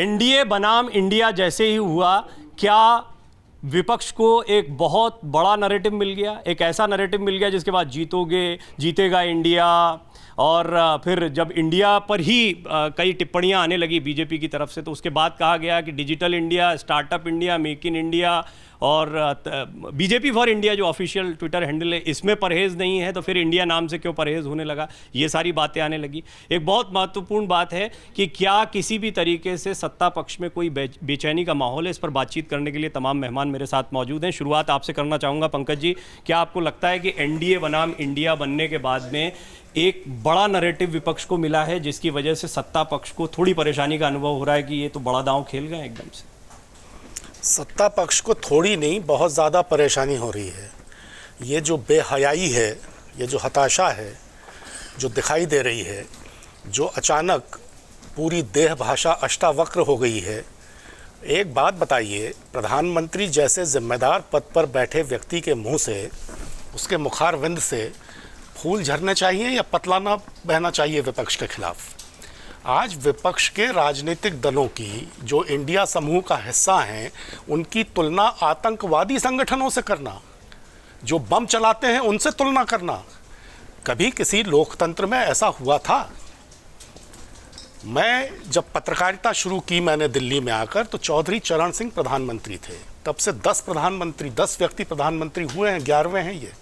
NDA बनाम India जैसे ही हुआ, क्या विपक्ष को एक बहुत बड़ा नैरेटिव मिल गया, एक ऐसा नैरेटिव मिल गया जिसके बाद जीतेगा इंडिया। और फिर जब इंडिया पर ही कई टिप्पणियां आने लगी बीजेपी की तरफ से, तो उसके बाद कहा गया कि digital India, startup India, make in India और बीजेपी फॉर इंडिया जो ऑफिशियल ट्विटर हैंडल है, इसमें परहेज नहीं है, तो फिर इंडिया नाम से क्यों परहेज होने लगा। ये सारी बातें आने लगी। एक बहुत महत्वपूर्ण बात है कि क्या किसी भी तरीके से सत्ता पक्ष में कोई बेचैनी का माहौल है। इस पर बातचीत करने के लिए तमाम मेहमान मेरे साथ मौजूद हैं। शुरुआत आपसे करना चाहूँगा पंकज जी, क्या आपको लगता है कि एनडीए बनाम इंडिया बनने के बाद में एक बड़ा नैरेटिव विपक्ष को मिला है जिसकी वजह से सत्ता पक्ष को थोड़ी परेशानी का अनुभव हो रहा है कि ये तो बड़ा दांव खेल गए एकदम से? सत्ता पक्ष को थोड़ी नहीं, बहुत ज़्यादा परेशानी हो रही है। ये जो बेहयाई है, ये जो हताशा है जो दिखाई दे रही है, जो अचानक पूरी देह भाषा अष्टावक्र हो गई है। एक बात बताइए, प्रधानमंत्री जैसे जिम्मेदार पद पर बैठे व्यक्ति के मुंह से, उसके मुखारविंद से फूल झरने चाहिए या पतलाना बहना चाहिए विपक्ष के खिलाफ? आज विपक्ष के राजनीतिक दलों की जो इंडिया समूह का हिस्सा हैं, उनकी तुलना आतंकवादी संगठनों से करना, जो बम चलाते हैं उनसे तुलना करना, कभी किसी लोकतंत्र में ऐसा हुआ था? मैं जब पत्रकारिता शुरू की मैंने दिल्ली में आकर, तो चौधरी चरण सिंह प्रधानमंत्री थे। तब से 10 व्यक्ति प्रधानमंत्री हुए हैं, 11वें हैं ये।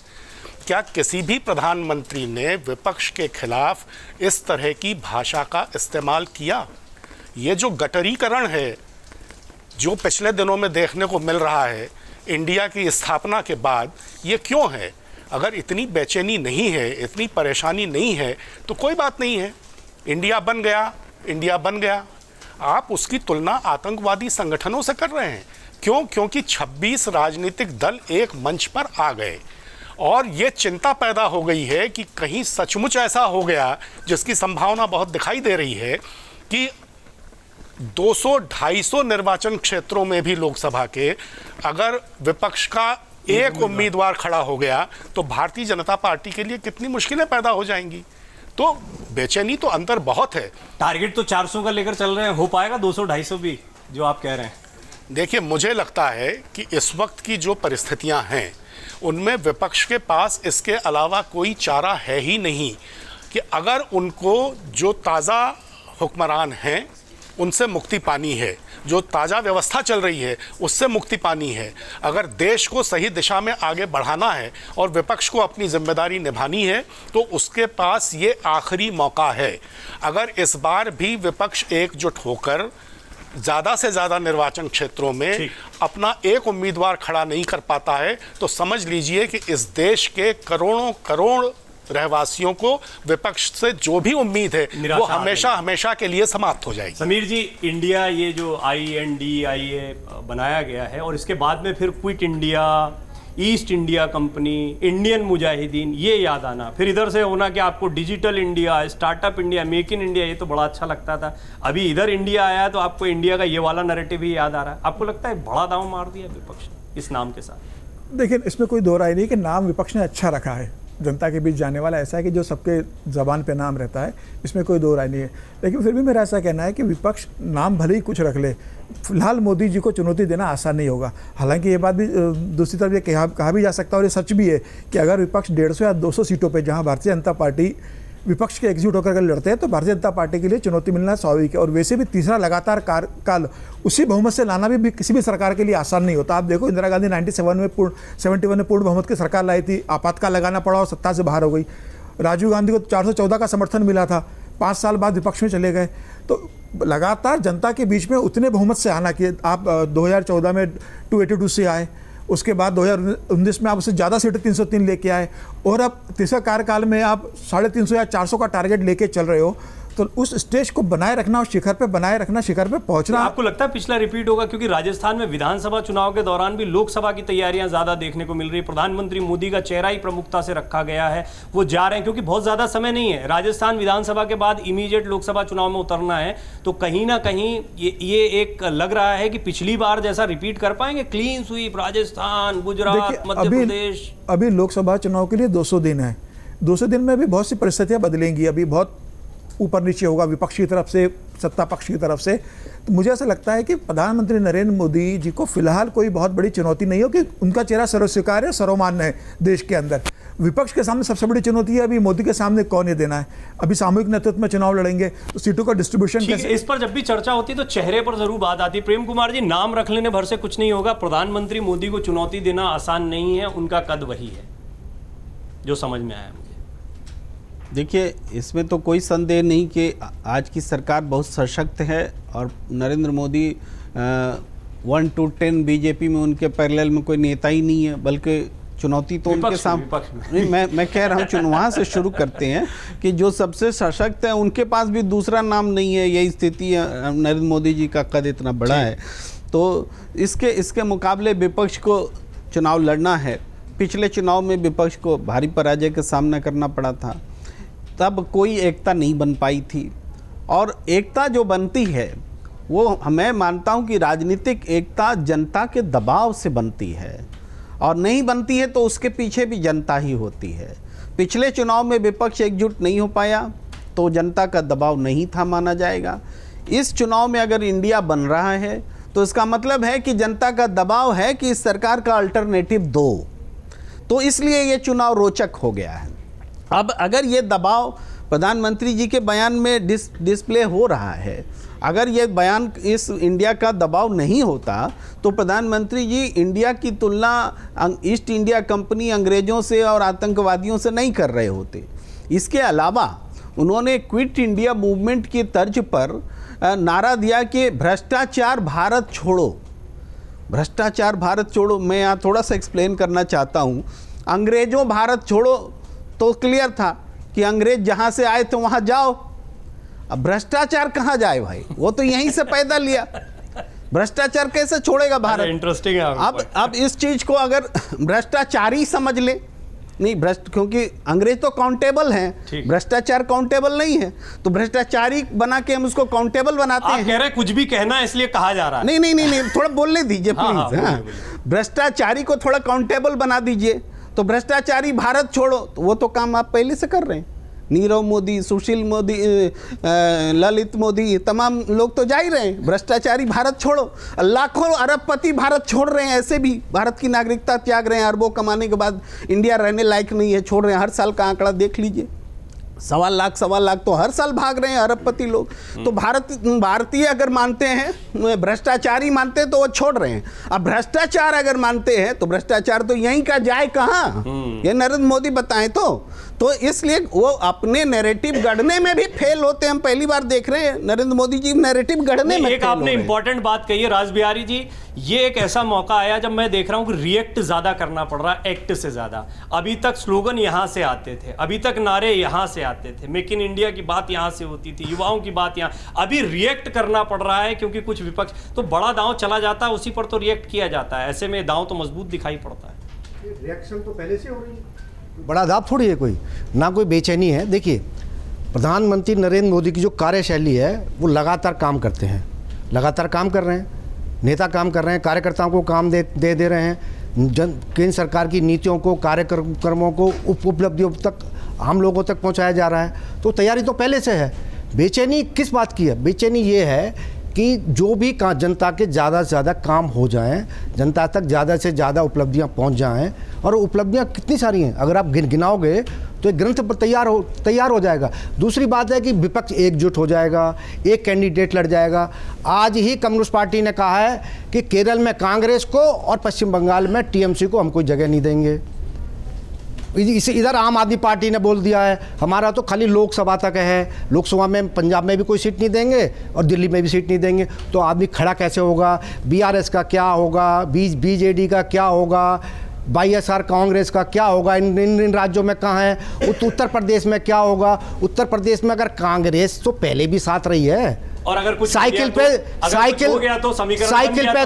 क्या किसी भी प्रधानमंत्री ने विपक्ष के खिलाफ इस तरह की भाषा का इस्तेमाल किया? ये जो गटरीकरण है जो पिछले दिनों में देखने को मिल रहा है इंडिया की स्थापना के बाद, ये क्यों है? अगर इतनी बेचैनी नहीं है, इतनी परेशानी नहीं है, तो कोई बात नहीं है। इंडिया बन गया। आप उसकी तुलना आतंकवादी संगठनों से कर रहे हैं। क्यों? क्योंकि 26 राजनीतिक दल एक मंच पर आ गए और ये चिंता पैदा हो गई है कि कहीं सचमुच ऐसा हो गया, जिसकी संभावना बहुत दिखाई दे रही है कि 200-250 निर्वाचन क्षेत्रों में भी लोकसभा के अगर विपक्ष का एक उम्मीदवार खड़ा हो गया, तो भारतीय जनता पार्टी के लिए कितनी मुश्किलें पैदा हो जाएंगी। तो बेचैनी तो अंदर बहुत है। टारगेट तो 400 का लेकर चल रहे हैं, हो पाएगा 200-250 भी जो आप कह रहे हैं? देखिए, मुझे लगता है कि इस वक्त की जो परिस्थितियां हैं उनमें विपक्ष के पास इसके अलावा कोई चारा है ही नहीं कि अगर उनको जो ताज़ा हुक्मरान हैं उनसे मुक्ति पानी है, जो ताज़ा व्यवस्था चल रही है उससे मुक्ति पानी है, अगर देश को सही दिशा में आगे बढ़ाना है और विपक्ष को अपनी जिम्मेदारी निभानी है, तो उसके पास ये आखिरी मौका है। अगर इस बार भी विपक्ष एकजुट होकर ज़्यादा से ज़्यादा निर्वाचन क्षेत्रों में अपना एक उम्मीदवार खड़ा नहीं कर पाता है, तो समझ लीजिए कि इस देश के करोड़ों करोड़ रहवासियों को विपक्ष से जो भी उम्मीद है वो हमेशा के लिए समाप्त हो जाएगी। समीर जी, इंडिया ये जो INDIA बनाया गया है और इसके बाद में फिर quit India, east India company, Indian Mujahideen, ये याद आना, फिर इधर से होना कि आपको digital India, startup India, make in India, ये तो बड़ा अच्छा लगता था। अभी इधर इंडिया आया तो आपको इंडिया का ये वाला नैरेटिव ही याद आ रहा है। आपको लगता है बड़ा दांव मार दिया विपक्ष इस नाम के साथ? देखिए, इसमें कोई दो राय नहीं कि नाम विपक्ष ने अच्छा रखा है, जनता के बीच जाने वाला ऐसा है कि जो सबके ज़बान पे नाम रहता है, इसमें कोई दो राय नहीं है। लेकिन फिर भी मेरा ऐसा कहना है कि विपक्ष नाम भले ही कुछ रख ले, फिलहाल मोदी जी को चुनौती देना आसान नहीं होगा। हालांकि ये बात भी दूसरी तरफ ये कहा भी जा सकता है और ये सच भी है कि अगर विपक्ष 150 या 200 सीटों पर जहाँ भारतीय जनता पार्टी विपक्ष के एकजुट होकर अगर लड़ते हैं, तो भारतीय जनता पार्टी के लिए चुनौती मिलना स्वाभाविक है। और वैसे भी तीसरा लगातार कार्यकाल उसी बहुमत से लाना भी किसी भी सरकार के लिए आसान नहीं होता। आप देखो, इंदिरा गांधी 71 में पूर्ण बहुमत की सरकार लाई थी, आपातकाल लगाना पड़ा और सत्ता से बाहर हो गई। राजीव गांधी को 414 का समर्थन मिला था, 5 साल बाद विपक्ष में चले गए। तो लगातार जनता के बीच में उतने बहुमत से आना कि आप 2014 में 282 से आए, उसके बाद 2019 में आप उससे ज़्यादा सीटें 303 लेके आए, और अब तीसरा कार्यकाल में आप 350 या 400 का टारगेट लेके चल रहे हो। तो उस स्टेज को बनाए रखना और शिखर पे बनाए रखना, शिखर पे पहुंचना। आपको लगता है पिछला रिपीट होगा? क्योंकि राजस्थान में विधानसभा चुनाव के दौरान भी लोकसभा की तैयारियां ज्यादा देखने को मिल रही है। प्रधानमंत्री मोदी का चेहरा ही प्रमुखता से रखा गया है, वो जा रहे हैं क्योंकि बहुत ज्यादा समय नहीं है। राजस्थान विधानसभा के बाद इमीडिएट लोकसभा चुनाव में उतरना है, तो कहीं ना कहीं ये एक लग रहा है कि पिछली बार जैसा रिपीट कर पाएंगे, क्लीन स्वीप राजस्थान, गुजरात, मध्य प्रदेश। अभी लोकसभा चुनाव के लिए 200 दिन है, 200 दिन में भी बहुत सी परिस्थितियां बदलेंगी। अभी बहुत ऊपर नीचे होगा, विपक्ष की तरफ से, सत्ता पक्ष की तरफ से। तो मुझे ऐसा लगता है कि प्रधानमंत्री नरेंद्र मोदी जी को फिलहाल कोई बहुत बड़ी चुनौती नहीं हो, कि उनका चेहरा सर्वस्वीकार्य है, सर्वमान्य है देश के अंदर। विपक्ष के सामने सबसे बड़ी चुनौती है अभी मोदी के सामने कौन ये देना है। अभी सामूहिक नेतृत्व में चुनाव लड़ेंगे तो सीटों का डिस्ट्रीब्यूशन कैसे। इस पर जब भी चर्चा होती है तो चेहरे पर जरूर बात आती है। प्रेम कुमार जी, नाम रख लेने भर से कुछ नहीं होगा। प्रधानमंत्री मोदी को चुनौती देना आसान नहीं है, उनका कद वही है जो समझ में आया मुझे। देखिए, इसमें तो कोई संदेह नहीं कि आज की सरकार बहुत सशक्त है और नरेंद्र मोदी 1 to 10 बीजेपी में उनके पैरेलल में कोई नेता ही नहीं है, बल्कि चुनौती तो उनके सामने नहीं। मैं कह रहा हूँ वहाँ से शुरू करते हैं कि जो सबसे सशक्त है उनके पास भी दूसरा नाम नहीं है। यही स्थिति है, नरेंद्र मोदी जी का कद इतना बड़ा है, तो इसके मुकाबले विपक्ष को चुनाव लड़ना है। पिछले चुनाव में विपक्ष को भारी पराजय का सामना करना पड़ा था, तब कोई एकता नहीं बन पाई थी। और एकता जो बनती है वो मैं मानता हूँ कि राजनीतिक एकता जनता के दबाव से बनती है, और नहीं बनती है तो उसके पीछे भी जनता ही होती है। पिछले चुनाव में विपक्ष एकजुट नहीं हो पाया तो जनता का दबाव नहीं था माना जाएगा। इस चुनाव में अगर इंडिया बन रहा है तो इसका मतलब है कि जनता का दबाव है कि इस सरकार का अल्टरनेटिव दो, तो इसलिए ये चुनाव रोचक हो गया है। अब अगर ये दबाव प्रधानमंत्री जी के बयान में डिस्प्ले हो रहा है, अगर ये बयान इस इंडिया का दबाव नहीं होता तो प्रधानमंत्री जी इंडिया की तुलना ईस्ट इंडिया कंपनी, अंग्रेज़ों से और आतंकवादियों से नहीं कर रहे होते। इसके अलावा उन्होंने क्विट इंडिया मूवमेंट की तर्ज पर नारा दिया कि भ्रष्टाचार भारत छोड़ो, भ्रष्टाचार भारत छोड़ो। मैं यहाँ थोड़ा सा एक्सप्लेन करना चाहता हूँ। अंग्रेज़ों भारत छोड़ो तो क्लियर था कि अंग्रेज जहाँ से आए थे वहाँ जाओ। अब भ्रष्टाचार कहाँ जाए भाई, वो तो यहीं से पैदा लिया, भ्रष्टाचार कैसे छोड़ेगा भारत। इंटरेस्टिंग है। अब इस चीज को अगर भ्रष्टाचारी समझ ले, नहीं भ्रष्ट, क्योंकि अंग्रेज तो काउंटेबल हैं, भ्रष्टाचार काउंटेबल नहीं है, तो भ्रष्टाचारी बना के हम उसको काउंटेबल बनाते हैं। कह रहे कुछ भी कहना है इसलिए कहा जा रहा है। नहीं, थोड़ा बोलने दीजिए प्लीज। हाँ, भ्रष्टाचारी को थोड़ा काउंटेबल बना दीजिए, तो भ्रष्टाचारी भारत छोड़ो, तो वो तो काम आप पहले से कर रहे हैं। नीरव मोदी, सुशील मोदी, ललित मोदी, तमाम लोग तो जा ही रहे हैं। भ्रष्टाचारी भारत छोड़ो, लाखों अरबपति भारत छोड़ रहे हैं, ऐसे भी भारत की नागरिकता त्याग रहे हैं, अरबों कमाने के बाद इंडिया रहने लायक नहीं है, छोड़ रहे हैं। हर साल का आंकड़ा देख लीजिए, 1.25 लाख तो हर साल भाग रहे हैं अरबपति लोग। तो भारतीय अगर मानते हैं, भ्रष्टाचारी मानते हैं तो वो छोड़ रहे हैं। अब भ्रष्टाचार अगर मानते हैं तो भ्रष्टाचार तो यहीं का जाए कहाँ, ये नरेंद्र मोदी बताएं तो इसलिए वो अपने नैरेटिव गढ़ने में भी फेल होते हैं। हम पहली बार देख रहे हैं नरेंद्र मोदी जी नैरेटिव गढ़ने में। एक आपने इंपॉर्टेंट बात कही है राज बिहारी जी, ये एक ऐसा मौका आया जब मैं देख रहा हूं कि रिएक्ट ज्यादा करना पड़ रहा है एक्ट से ज्यादा। अभी तक स्लोगन यहां से आते थे, अभी तक नारे यहां से आते थे, मेक इन इंडिया की बात यहां से होती थी, युवाओं की बात यहां। अभी रिएक्ट करना पड़ रहा है क्योंकि कुछ विपक्ष तो बड़ा दांव चला जाता है, उसी पर तो रिएक्ट किया जाता है। ऐसे में दांव तो मजबूत दिखाई पड़ता है। रिएक्शन तो पहले से हो रही है, बड़ा दाब थोड़ी है, कोई ना कोई बेचैनी है। देखिए, प्रधानमंत्री नरेंद्र मोदी की जो कार्यशैली है वो लगातार काम करते हैं, लगातार काम कर रहे हैं, नेता काम कर रहे हैं, कार्यकर्ताओं को काम दे रहे हैं, केंद्र सरकार की नीतियों को, कार्यक्रमों को, उपलब्धियों तक हम लोगों तक पहुंचाया जा रहा है। तो तैयारी तो पहले से है। बेचैनी किस बात की है? बेचैनी ये है कि जो भी जनता के ज़्यादा से ज़्यादा काम हो जाएं, जनता तक ज़्यादा से ज़्यादा उपलब्धियां पहुंच जाएं। और उपलब्धियां कितनी सारी हैं, अगर आप गिनाओगे तो एक ग्रंथ पर तैयार हो जाएगा। दूसरी बात है कि विपक्ष एकजुट हो जाएगा, एक कैंडिडेट लड़ जाएगा। आज ही कम्युनिस्ट पार्टी ने कहा है कि केरल में कांग्रेस को और पश्चिम बंगाल में टीएमसी को हम कोई जगह नहीं देंगे। इधर आम आदमी पार्टी ने बोल दिया है हमारा तो खाली लोकसभा तक है, लोकसभा में पंजाब में भी कोई सीट नहीं देंगे और दिल्ली में भी सीट नहीं देंगे। तो आदमी खड़ा कैसे होगा? बीआरएस का क्या होगा, बीजेडी का क्या होगा, वाईएसआर कांग्रेस का क्या होगा? इन राज्यों में कहाँ है? उत्तर प्रदेश में क्या होगा? उत्तर प्रदेश में अगर कांग्रेस तो पहले भी साथ रही है, और अगर कुछ साइकिल पे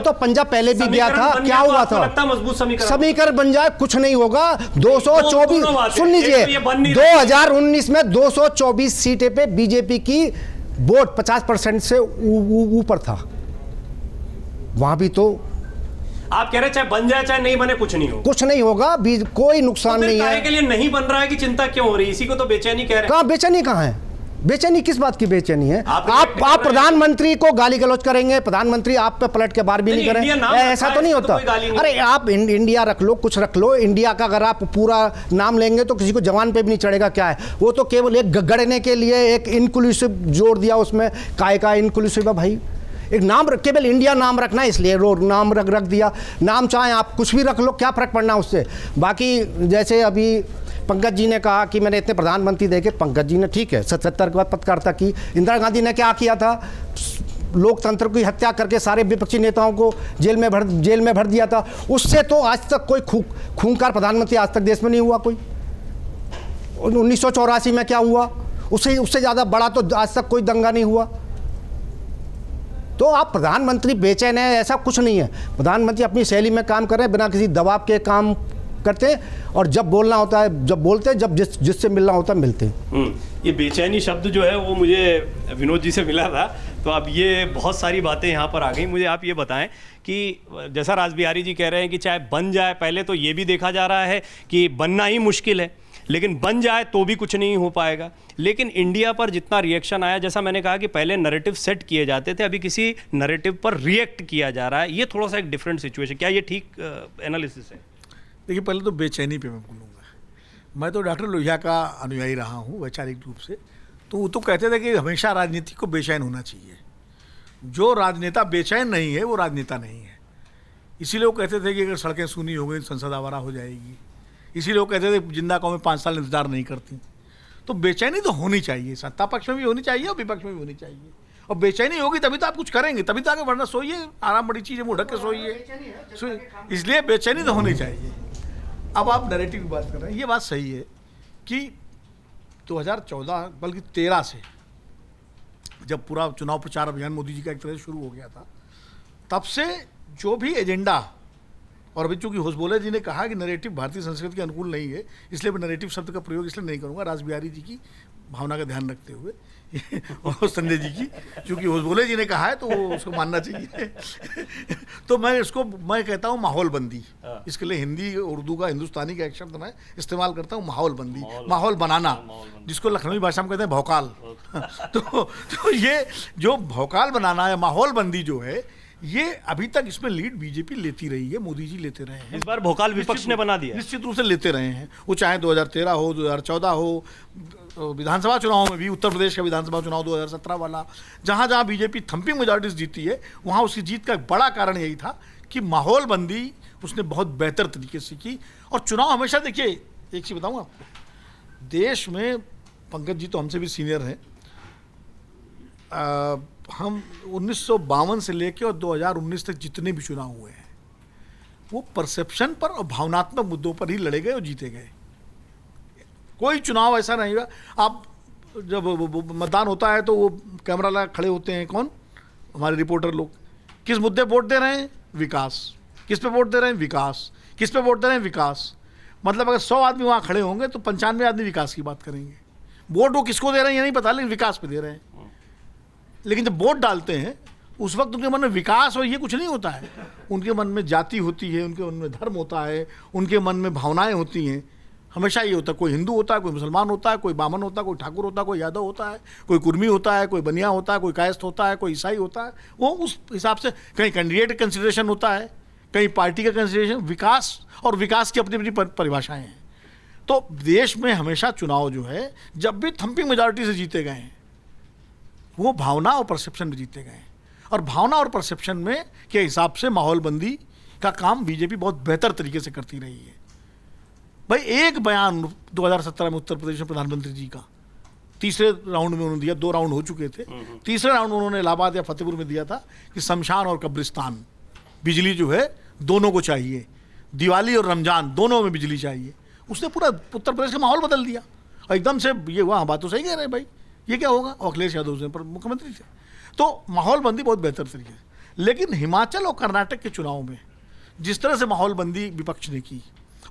तो पंजाब पहले भी गया था, क्या हुआ था? मजबूत समीकरण बन जाए, कुछ नहीं होगा। 224 सुन लीजिए, 2019 में 224 सीटें पे बीजेपी की वोट 50% से ऊपर था। वहां भी तो आप कह रहे चाहे बन जाए चाहे नहीं बने कुछ नहीं होगा, कुछ नहीं होगा, कोई नुकसान नहीं है। के लिए नहीं बन रहा है कि चिंता क्यों हो रही है? इसी को तो बेचैनी कह रहे हैं। कहां बेचैनी कहां है? बेचैनी किस बात की बेचैनी है? आप आप प्रधानमंत्री को गाली गलौज करेंगे, प्रधानमंत्री आप पे पलट के बार भी नहीं इंडिया नाम करेंगे, ऐसा रखा तो है, नहीं इसमें तो होता। कोई गाली नहीं। अरे आप इंडिया रख लो, कुछ रख लो, इंडिया का अगर आप पूरा नाम लेंगे तो किसी को जवान पे भी नहीं चढ़ेगा। क्या है वो? तो केवल एक गड़ने के लिए एक इंक्लूसिव जोड़ दिया उसमें। काय का इंक्लूसिव है भाई? एक नाम केवल इंडिया नाम रखना है इसलिए नाम रख दिया। नाम चाहे आप कुछ भी रख लो, क्या फर्क पड़ना उससे। बाकी जैसे अभी पंकज जी ने कहा कि मैंने इतने प्रधानमंत्री देखे, पंकज जी ने ठीक है 77 के बाद पत्रकारिता की। इंदिरा गांधी ने क्या किया था? लोकतंत्र की हत्या करके सारे विपक्षी नेताओं को जेल में भर दिया था। उससे तो आज तक कोई खूंखार प्रधानमंत्री आज तक देश में नहीं हुआ कोई। 1984 में क्या हुआ? उससे ज़्यादा बड़ा तो आज तक कोई दंगा नहीं हुआ। तो आप प्रधानमंत्री बेचैन है, ऐसा कुछ नहीं है। प्रधानमंत्री अपनी शैली में काम कर रहे हैं, बिना किसी दबाव के काम करते हैं, और जब बोलना होता है जब बोलते हैं, जब जिससे मिलना होता है मिलते हैं। ये बेचैनी शब्द जो है वो मुझे विनोद जी से मिला था, तो अब ये बहुत सारी बातें यहाँ पर आ गई। मुझे आप ये बताएं कि जैसा रासबिहारी जी कह रहे हैं कि चाहे बन जाए, पहले तो ये भी देखा जा रहा है कि बनना ही मुश्किल है, लेकिन बन जाए तो भी कुछ नहीं हो पाएगा। लेकिन इंडिया पर जितना रिएक्शन आया, जैसा मैंने कहा कि पहले नैरेटिव सेट किए जाते थे, अभी किसी नैरेटिव पर रिएक्ट किया जा रहा है। ये थोड़ा सा एक डिफरेंट सिचुएशन, क्या ये ठीक एनालिसिस है? देखिए, पहले तो बेचैनी पे मैं बोलूँगा। मैं तो डॉक्टर लोहिया का अनुयायी रहा हूँ वैचारिक रूप से। तो वो तो कहते थे कि हमेशा राजनीति को बेचैन होना चाहिए। जो राजनेता बेचैन नहीं है वो राजनेता नहीं है। इसीलिए वो कहते थे कि अगर सड़कें सूनी हो गई तो संसद आवारा हो जाएगी। इसीलिए वो कहते थे जिंदा कौमें 5 साल इंतजार नहीं करती। तो बेचैनी तो होनी चाहिए, सत्ता पक्ष में भी होनी चाहिए और विपक्ष में भी होनी चाहिए। और बेचैनी होगी तभी तो आप कुछ करेंगे, तभी तो आगे बढ़ना। सोइए, आराम बड़ी चीज़ है, मुँह ढक के सोइए। इसलिए बेचैनी तो होनी चाहिए। अब आप नैरेटिव की बात कर रहे हैं, ये बात सही है कि 2014 बल्कि 13 से जब पूरा चुनाव प्रचार अभियान मोदी जी का एक तरह से शुरू हो गया था, तब से जो भी एजेंडा, और अभी चूंकि होसबोले जी ने कहा कि नैरेटिव भारतीय संस्कृति के अनुकूल नहीं है, इसलिए मैं नैरेटिव शब्द का प्रयोग इसलिए नहीं करूँगा, रासबिहारी जी की भावना का ध्यान रखते हुए और संजय जी की, चूंकि होसबोले जी ने कहा है तो उसको मानना चाहिए। तो मैं कहता हूँ माहौलबंदी। इसके लिए हिंदी उर्दू का हिंदुस्तानी का एक शब्द मैं इस्तेमाल करता हूँ, माहौलबंदी, माहौल बनाना, जिसको लखनवी भाषा में कहते हैं भौकाल। तो ये जो भौकाल बनाना है, माहौलबंदी जो है, ये अभी तक इसमें लीड बीजेपी लेती रही है, मोदी जी लेते रहे हैं। इस बार भोकाल विपक्ष ने बना दिया, निश्चित रूप से लेते रहे हैं। वो चाहे 2013 हो, 2014 हो, विधानसभा चुनाव में भी, उत्तर प्रदेश का विधानसभा चुनाव 2017 वाला, जहाँ जहाँ बीजेपी थम्पिंग मेजॉरिटीज जीती है, वहाँ उसकी जीत का एक बड़ा कारण यही था कि माहौलबंदी उसने बहुत बेहतर तरीके से की। और चुनाव हमेशा, देखिए एक चीज़ बताऊँगा, देश में पंकज जी तो हमसे भी सीनियर हैं, हम 1952 से लेकर और 2019 तक जितने भी चुनाव हुए हैं, वो परसेप्शन पर और भावनात्मक मुद्दों पर ही लड़े गए और जीते गए। कोई चुनाव ऐसा नहीं हुआ। आप जब मतदान होता है तो वो कैमरा लगा खड़े होते हैं, कौन? हमारे रिपोर्टर लोग। किस मुद्दे वोट दे रहे हैं? विकास। किस पे वोट दे रहे हैं? विकास। किस पे वोट दे रहे हैं? विकास। मतलब अगर 100 आदमी वहाँ खड़े होंगे तो 95 आदमी विकास की बात करेंगे। वोट वो किसको दे रहे हैं ये नहीं पता, लेकिन विकास पे दे रहे हैं। लेकिन जब वोट डालते हैं उस वक्त उनके मन में विकास और ये कुछ नहीं होता है। उनके मन में जाति होती है, उनके मन में धर्म होता है, उनके मन में भावनाएं होती हैं। हमेशा ये होता है, कोई हिंदू होता है, कोई मुसलमान होता है, कोई बामन होता है, कोई ठाकुर होता है, कोई यादव होता है, कोई कुर्मी होता है, कोई बनिया होता है, कोई कायस्थ होता है, कोई ईसाई होता है। वो उस हिसाब से कहीं कैंडिडेट का कंसिडरेशन होता है, कहीं पार्टी का कंसिडरेशन। विकास और विकास की अपनी अपनी परिभाषाएँ हैं। तो देश में हमेशा चुनाव जो है, जब भी थम्पिंग मेजॉरिटी से जीते गए हैं, वो भावना और परसेप्शन में जीते गए। और भावना और परसेप्शन में के हिसाब से माहौलबंदी का काम बीजेपी बहुत बेहतर तरीके से करती रही है। भाई एक बयान 2017 में उत्तर प्रदेश में प्रधानमंत्री जी का तीसरे राउंड में उन्होंने दिया, 2 राउंड हो चुके थे, तीसरे राउंड में उन्होंने इलाहाबाद या फतेहपुर में दिया था कि शमशान और कब्रिस्तान, बिजली जो है दोनों को चाहिए, दिवाली और रमजान दोनों में बिजली चाहिए। उसने पूरा उत्तर प्रदेश का माहौल बदल दिया। और एकदम से ये वहाँ बात तो सही कह रहे हैं भाई, ये क्या होगा? अखिलेश यादव से पर मुख्यमंत्री थे, तो माहौलबंदी बहुत बेहतर तरीके से। लेकिन हिमाचल और कर्नाटक के चुनाव में जिस तरह से माहौलबंदी विपक्ष ने की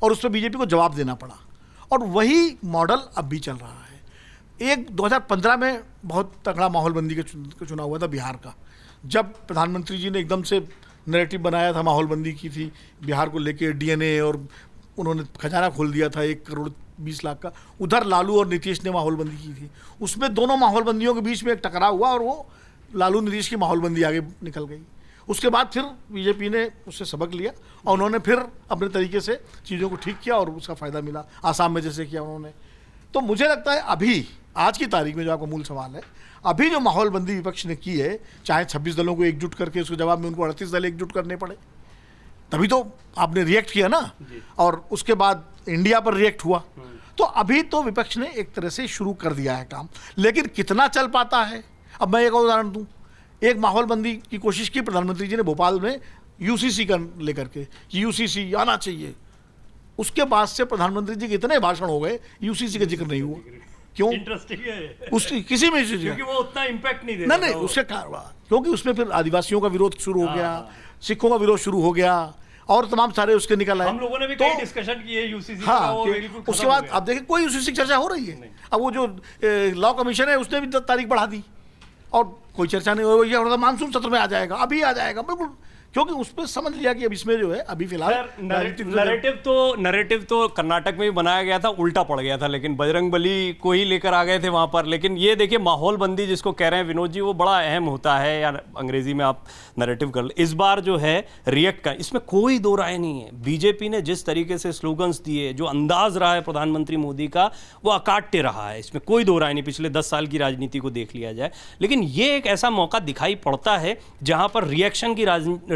और उस पर बीजेपी को जवाब देना पड़ा, और वही मॉडल अब भी चल रहा है। एक 2015 में बहुत तगड़ा माहौलबंदी का चुनाव हुआ था बिहार का, जब प्रधानमंत्री जी ने एकदम से नैरेटिव बनाया था, माहौलबंदी की थी बिहार को लेके, डीएनए और उन्होंने खजाना खोल दिया था 1,20,00,000 का। उधर लालू और नीतीश ने माहौलबंदी की थी, उसमें दोनों माहौलबंदियों के बीच में एक टकराव हुआ और वो लालू नीतीश की माहौलबंदी आगे निकल गई। उसके बाद फिर बीजेपी ने उससे सबक लिया और उन्होंने फिर अपने तरीके से चीज़ों को ठीक किया और उसका फ़ायदा मिला, आसाम में जैसे किया उन्होंने। तो मुझे लगता है अभी आज की तारीख में जो आपका मूल सवाल है, अभी जो माहौलबंदी विपक्ष ने की है, चाहे 26 दलों को एकजुट करके उसके जवाब में उनको 38 दल एकजुट करने पड़े, तभी तो आपने रिएक्ट किया ना, और उसके बाद इंडिया पर रिएक्ट हुआ। तो अभी तो विपक्ष ने एक तरह से शुरू कर दिया है काम, लेकिन कितना चल पाता है। अब मैं एक और उदाहरण दूं, एक माहौलबंदी की कोशिश की प्रधानमंत्री जी ने भोपाल में यूसीसी का लेकर के कि यूसीसी आना चाहिए। उसके बाद से प्रधानमंत्री जी के इतने भाषण हो गए, यूसीसी का जिक्र नहीं हुआ। क्यों? इंटरेस्टिंग है उसकी किसी में क्योंकि वो उतना इम्पैक्ट नहीं देता। नहीं, उसके कारण, क्योंकि उसमें फिर आदिवासियों का विरोध शुरू हो गया, सिखों का विरोध शुरू हो गया और तमाम सारे उसके निकल आए। हम लोगों ने भी कई डिस्कशन किए यूसीसी का, हाँ, वो बिल्कुल खत्म उसके हो बाद गया। आप देखिए कोई यूसीसी की चर्चा हो रही है। अब वो जो लॉ कमीशन है उसने भी 10 तारीख बढ़ा दी और कोई चर्चा नहीं हो रही है। मानसून सत्र में आ जाएगा, अभी आ जाएगा, बिल्कुल, क्योंकि उस पर समझ लिया कि अब इसमें जो है अभी फिलहाल नैरेटिव तो कर्नाटक में भी बनाया गया था, उल्टा पड़ गया था, लेकिन बजरंगबली को ही लेकर आ गए थे वहां पर। लेकिन ये देखिए माहौलबंदी जिसको कह रहे हैं विनोद जी, वो बड़ा अहम होता है, या अंग्रेजी में आप नैरेटिव कर ले। इस बार जो है रिएक्ट का, इसमें कोई दो राय नहीं है। बीजेपी ने जिस तरीके से स्लोगन्स दिए, जो अंदाज रहा है प्रधानमंत्री मोदी का, वो अकाट्य रहा है, इसमें कोई दो राय नहीं। पिछले 10 साल की राजनीति को देख लिया जाए, लेकिन ये एक ऐसा मौका दिखाई पड़ता है जहां पर रिएक्शन की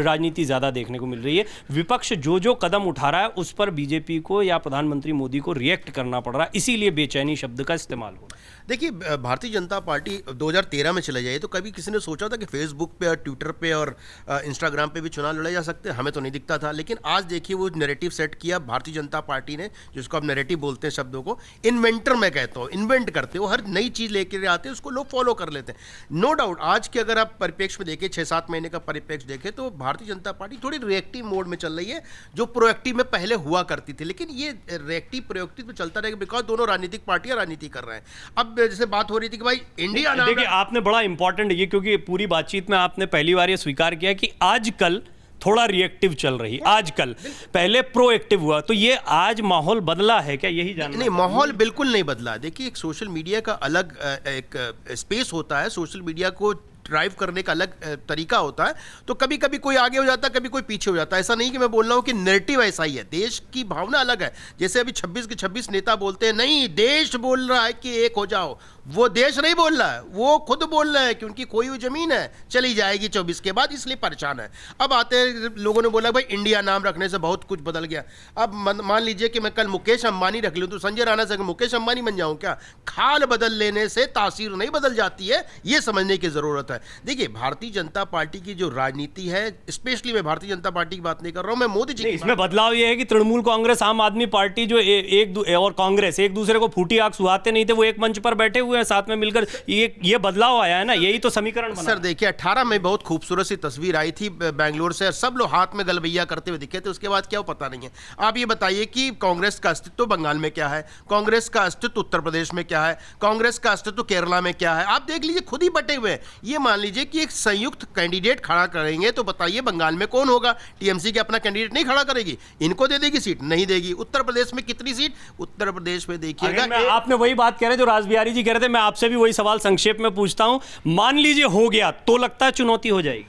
राजनीति ज्यादा देखने को मिल रही है। विपक्ष जो जो कदम उठा रहा है उस पर बीजेपी को या प्रधानमंत्री मोदी को रिएक्ट करना पड़ रहा है, इसीलिए बेचैनी शब्द का इस्तेमाल हो रहा है। देखिए, भारतीय जनता पार्टी 2013 में चले जाए तो कभी किसी ने सोचा था कि फेसबुक पे और ट्विटर पे और इंस्टाग्राम पे भी चुनाव लड़े जा सकते हैं? हमें तो नहीं दिखता था। लेकिन आज देखिए वो नैरेटिव सेट किया भारतीय जनता पार्टी ने, जिसको अब नैरेटिव बोलते हैं शब्दों को। इन्वेंटर मैं कहता हूँ, इन्वेंट करते हो, हर नई चीज़ लेकर आते हैं, उसको लोग फॉलो कर लेते हैं। नो डाउट आज के अगर आप परिप्रेक्ष्य में देखें, 6-7 महीने का परिप्रेक्ष्य देखें, तो भारतीय जनता पार्टी थोड़ी रिएक्टिव मोड में चल रही है, जो प्रोएक्टिव में पहले हुआ करती थी। लेकिन ये रिएक्टिव प्रोएक्टिव में चलता रहेगा, बिकॉज दोनों राजनीतिक पार्टियां राजनीति कर रहे हैं। अब जैसे बात हो रही थी कि भाई इंडिया नाम, देखिए आपने बड़ा इंपॉर्टेंट ये, क्योंकि पूरी बातचीत में आपने पहली बार ये स्वीकार किया कि आजकल थोड़ा रिएक्टिव चल रही, आजकल, पहले प्रोएक्टिव हुआ। तो ये आज माहौल बदला है क्या, यही जानना? नहीं, माहौल बिल्कुल नहीं बदला। देखिए, एक सोशल मीडिया का अलग एक स्पेस होता है, सोशल मीडिया को ड्राइव करने का अलग तरीका होता है। तो कभी कभी कोई आगे हो जाता है, कभी कोई पीछे हो जाता है। ऐसा नहीं कि मैं बोल रहा हूँ कि नैरेटिव ऐसा ही है, देश की भावना अलग है। जैसे अभी 26 के 26 नेता बोलते हैं, नहीं देश बोल रहा है कि एक हो जाओ, वो देश नहीं बोल रहा है, वो खुद बोल रहे हैं कि उनकी खोई हुई जमीन है, चली जाएगी 24 के बाद, इसलिए परेशान है। अब आते हैं, लोगों ने बोला भाई इंडिया नाम रखने से बहुत कुछ बदल गया। अब मान लीजिए कि मैं कल मुकेश अंबानी रख लूँ तो संजय राणा से मुकेश अंबानी बन जाऊँ क्या? खाल बदल लेने से तासीर नहीं बदल जाती है, ये समझने की जरूरत है। देखिए, भारतीय जनता पार्टी की जो राजनीति है, स्पेशली मैं भारतीय जनता पार्टी की बात नहीं कर रहा हूं, मैं मोदी जी की इसमें बदलाव ये है कि तृणमूल कांग्रेस, आम आदमी पार्टी जो और कांग्रेस एक दूसरे को फूटी आग सुहाते नहीं थे, वो एक मंच पर बैठे हुए हैं साथ में मिलकर। ये बदलाव आया है ना, यही तो समीकरण बना। सर देखिए, 18 में बहुत खूबसूरत सी तस्वीर आई थी बेंगलोर से, सब लोग हाथ में गलबैया करते हुए दिखे थे। उसके बाद क्या, वो पता नहीं है। आप ये बताइए कि कांग्रेस का अस्तित्व बंगाल में क्या है, कांग्रेस का अस्तित्व उत्तर प्रदेश में क्या है, कांग्रेस का अस्तित्व केरला में क्या है? आप देख लीजिए, खुद ही बटे हुए हैं। ये मान लीजिए कि एक संयुक्त कैंडिडेट खड़ा करेंगे तो बताइए बंगाल में कौन होगा? टीएमसी के अपना कैंडिडेट नहीं खड़ा करेगी, इनको दे देगी सीट? नहीं देगी। उत्तर प्रदेश में कितनी सीट? उत्तर प्रदेश में देखिएगा, आपने वही बात कह रहे जो रासबिहारी जी कह रहे थे, मैं आपसे भी वही सवाल संक्षेप में पूछता हूं। मान लीजिए हो गया तो लगता है चुनौती हो जाएगी,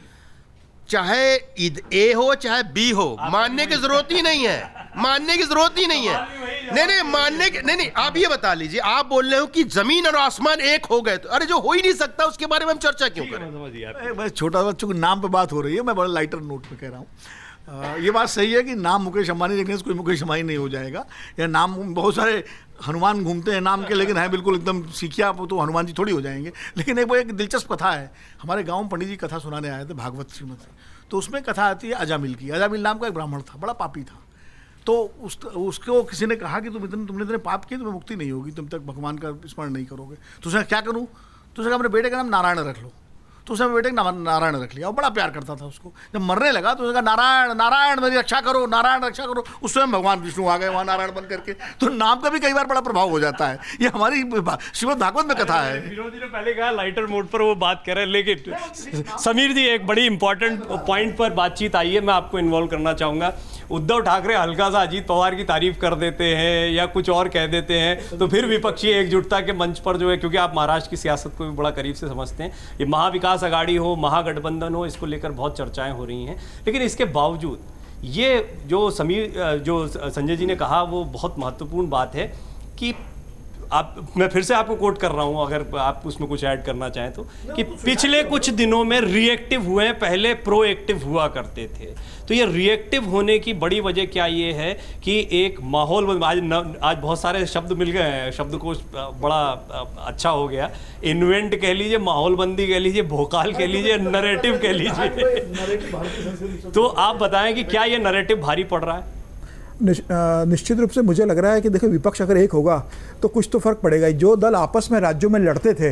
चाहे ए हो चाहे बी हो, मानने की जरूरत ही नहीं है, मानने की जरूरत ही नहीं है। नहीं मानने की नहीं। आप ये बता लीजिए, आप बोल रहे हो कि जमीन और आसमान एक हो गए, तो अरे जो हो ही नहीं सकता उसके बारे में हम चर्चा क्यों करें? मैं छोटा बच्चों के नाम पे बात हो रही है, मैं बड़ा लाइटर नोट पे कह रहा हूँ। ये बात सही है कि नाम मुकेश अंबानी रखने से कोई मुकेश अंबानी नहीं हो जाएगा, या नाम बहुत सारे हनुमान घूमते हैं नाम के, लेकिन है बिल्कुल एकदम सीखिया तो हनुमान जी थोड़ी हो जाएंगे। लेकिन वो एक दिलचस्प कथा है, हमारे गांव में पंडित जी कथा सुनाने आए थे, भागवत श्रीमद से, तो उसमें कथा आती है अजामिल की। अजामिल नाम का एक ब्राह्मण था, बड़ा पापी था। तो उसको किसी ने कहा कि तुमने इतने पाप किए, तुम्हें मुक्ति नहीं होगी, तुम तक भगवान का स्मरण नहीं करोगे। तो उसने क्या करूँ? तो उसने कहा अपने बेटे का नाम नारायण रख लो। तो उसने बेटे नारायण रख लिया और बड़ा प्यार करता था उसको। जब मरने लगा तो उसने कहा नारायण नारायण मेरी रक्षा करो, नारायण रक्षा करो। उस समय भगवान विष्णु आ गए वहाँ नारायण बन करके। तो नाम का भी कई बार बड़ा प्रभाव हो जाता है। ये हमारी श्रीमद् भागवत में कथा है। विनोद जी ने पहले कहा लाइटर मोड पर वो बात कर रहे हैं, लेकिन समीर जी एक बड़ी इंपॉर्टेंट पॉइंट पर बातचीत आई है, मैं आपको इन्वॉल्व करना चाहूंगा। उद्धव ठाकरे हल्का सा अजीत पवार की तारीफ कर देते हैं या कुछ और कह देते हैं तो फिर विपक्षी एकजुटता के मंच पर जो है, क्योंकि आप महाराष्ट्र की सियासत को भी बड़ा करीब से समझते हैं, ये महाविकास आघाड़ी हो, महागठबंधन हो, इसको लेकर बहुत चर्चाएं हो रही हैं। लेकिन इसके बावजूद ये जो संजय जी ने कहा वो बहुत महत्वपूर्ण बात है कि मैं फिर से आपको कोट कर रहा हूं, अगर आप उसमें कुछ ऐड करना चाहें तो, कि पिछले कुछ दिनों में रिएक्टिव हुए हैं, पहले प्रोएक्टिव हुआ करते थे। तो ये रिएक्टिव होने की बड़ी वजह क्या ये है कि एक माहौल आज बहुत सारे शब्द मिल गए हैं, शब्दकोश बड़ा अच्छा हो गया, इन्वेंट कह लीजिए, माहौलबंदी कह लीजिए, भोकाल कह लीजिए, नरेटिव कह लीजिए। तो आप बताएं कि क्या ये नरेटिव भारी पड़ रहा है? निश्चित रूप से मुझे लग रहा है कि देखिए विपक्ष अगर एक होगा तो कुछ तो फर्क पड़ेगा। जो दल आपस में राज्यों में लड़ते थे,